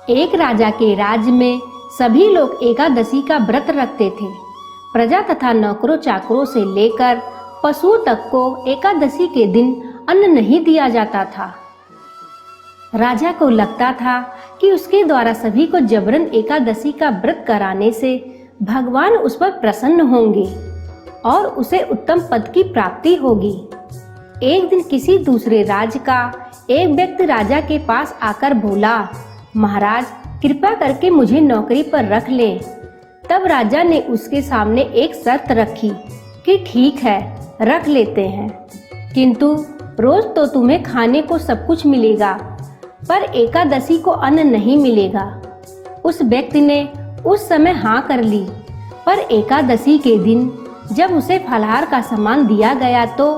एक राजा के राज्य में सभी लोग एकादशी का व्रत रखते थे। प्रजा तथा नौकरों चाकरों से लेकर पशुओं तक को एकादशी के दिन अन्न नहीं दिया जाता था। राजा को लगता था कि उसके द्वारा सभी को जबरन एकादशी का व्रत कराने से भगवान उस पर प्रसन्न होंगे और उसे उत्तम पद की प्राप्ति होगी। एक दिन किसी दूसरे राज्य का एक व्यक्ति राजा के पास आकर बोला, महाराज कृपा करके मुझे नौकरी पर रख लें। तब राजा ने उसके सामने एक शर्त रखी कि ठीक है, रख लेते हैं, किंतु रोज तो तुम्हें खाने को सब कुछ मिलेगा, पर एकादशी को अन्न नहीं मिलेगा। उस व्यक्ति ने उस समय हाँ कर ली, पर एकादशी के दिन जब उसे फलाहार का सामान दिया गया तो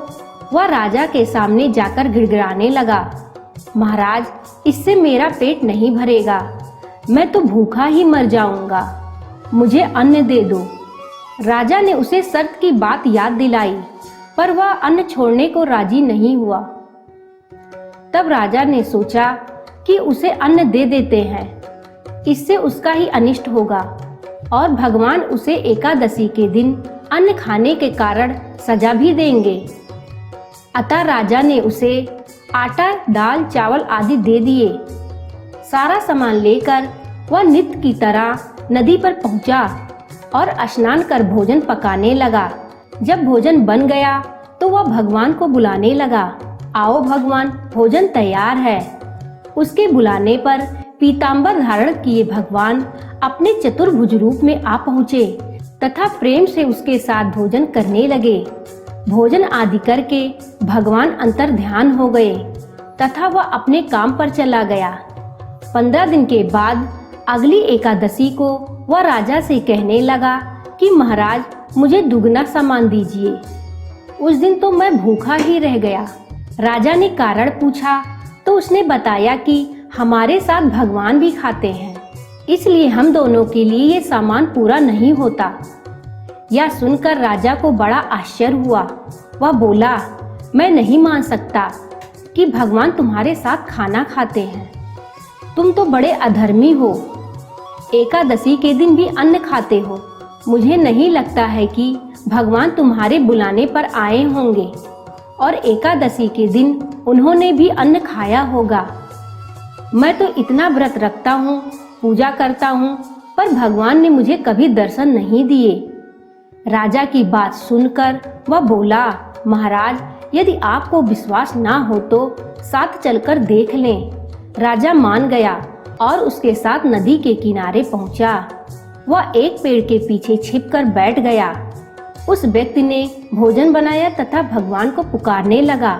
वह राजा के सामने जाकर गिड़गिड़ाने लगा, महाराज इससे मेरा पेट नहीं भरेगा, मैं तो भूखा ही मर जाऊंगा, मुझे अन्न दे दो। राजा ने उसे शर्त की बात याद दिलाई, पर वह अन्न छोड़ने को राजी नहीं हुआ। तब राजा ने सोचा कि उसे अन्न दे देते हैं, इससे उसका ही अनिष्ट होगा और भगवान उसे एकादशी के दिन अन्न खाने के कारण सजा भी देंगे। अतः राजा ने उसे आटा, दाल, चावल आदि दे दिए। सारा सामान लेकर वह नित्य की तरह नदी पर पहुंचा और स्नान कर भोजन पकाने लगा। जब भोजन बन गया तो वह भगवान को बुलाने लगा, आओ भगवान, भोजन तैयार है। उसके बुलाने पर पीतांबर धारण किए भगवान अपने चतुर्भुज रूप में आ पहुँचे तथा प्रेम से उसके साथ भोजन करने लगे। भोजन आदि करके भगवान अंतर ध्यान हो गए तथा वह अपने काम पर चला गया। 15 दिन के बाद अगली एकादशी को वह राजा से कहने लगा कि महाराज मुझे दुगना सामान दीजिए। उस दिन तो मैं भूखा ही रह गया। राजा ने कारण पूछा तो उसने बताया कि हमारे साथ भगवान भी खाते हैं, इसलिए हम दोनों के लिए ये सामान पूरा नहीं होता। यह सुनकर राजा को बड़ा आश्चर्य हुआ। वह बोला, मैं नहीं मान सकता कि भगवान तुम्हारे साथ खाना खाते हैं, तुम तो बड़े अधर्मी हो, एकादशी के दिन भी अन्न खाते हो। मुझे नहीं लगता है कि भगवान तुम्हारे बुलाने पर आए होंगे और एकादशी के दिन उन्होंने भी अन्न खाया होगा। मैं तो इतना व्रत रखता हूँ, पूजा करता हूँ, पर भगवान ने मुझे कभी दर्शन नहीं दिए। राजा की बात सुनकर वह बोला, महाराज यदि आपको विश्वास ना हो तो साथ चलकर देख लें। राजा मान गया और उसके साथ नदी के किनारे पहुंचा। वह एक पेड़ के पीछे छिपकर बैठ गया। उस व्यक्ति ने भोजन बनाया तथा भगवान को पुकारने लगा,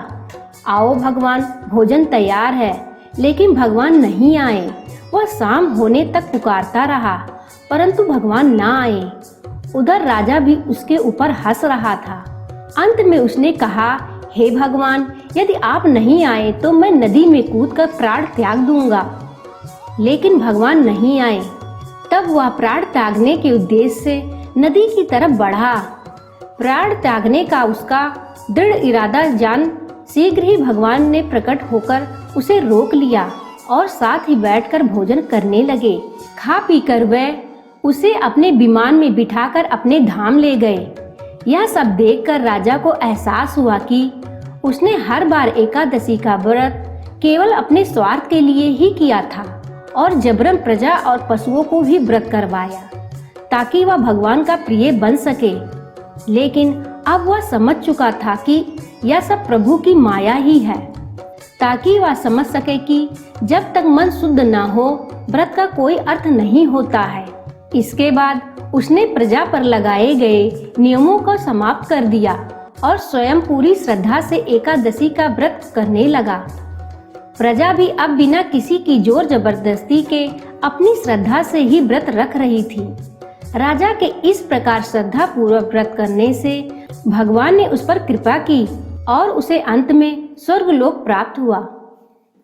आओ भगवान, भोजन तैयार है। लेकिन भगवान नहीं आए। वह शाम होने तक पुकारता रहा, परंतु भगवान ना आए। उधर राजा भी उसके ऊपर हंस रहा था। अंत में उसने कहा, हे भगवान, यदि आप नहीं आए तो मैं नदी में कूदकर प्राण त्याग दूंगा। लेकिन भगवान नहीं आए। तब वह प्राण त्यागने के उद्देश्य से नदी की तरफ बढ़ा। प्राण त्यागने का उसका दृढ़ इरादा जान शीघ्र ही भगवान ने प्रकट होकर उसे रोक लिया और साथ ही बैठकर भोजन करने लगे। खा पीकर वह उसे अपने विमान में बिठाकर अपने धाम ले गए। यह सब देखकर राजा को एहसास हुआ कि उसने हर बार एकादशी का व्रत केवल अपने स्वार्थ के लिए ही किया था और जबरन प्रजा और पशुओं को भी व्रत करवाया ताकि वह भगवान का प्रिय बन सके। लेकिन अब वह समझ चुका था कि यह सब प्रभु की माया ही है, ताकि वह समझ सके कि जब तक मन शुद्ध न हो व्रत का कोई अर्थ नहीं होता है। इसके बाद उसने प्रजा पर लगाए गए नियमों को समाप्त कर दिया और स्वयं पूरी श्रद्धा से एकादशी का व्रत करने लगा। प्रजा भी अब बिना किसी की जोर जबरदस्ती के अपनी श्रद्धा से ही व्रत रख रही थी। राजा के इस प्रकार श्रद्धा पूर्वक व्रत करने से भगवान ने उस पर कृपा की और उसे अंत में स्वर्गलोक प्राप्त हुआ।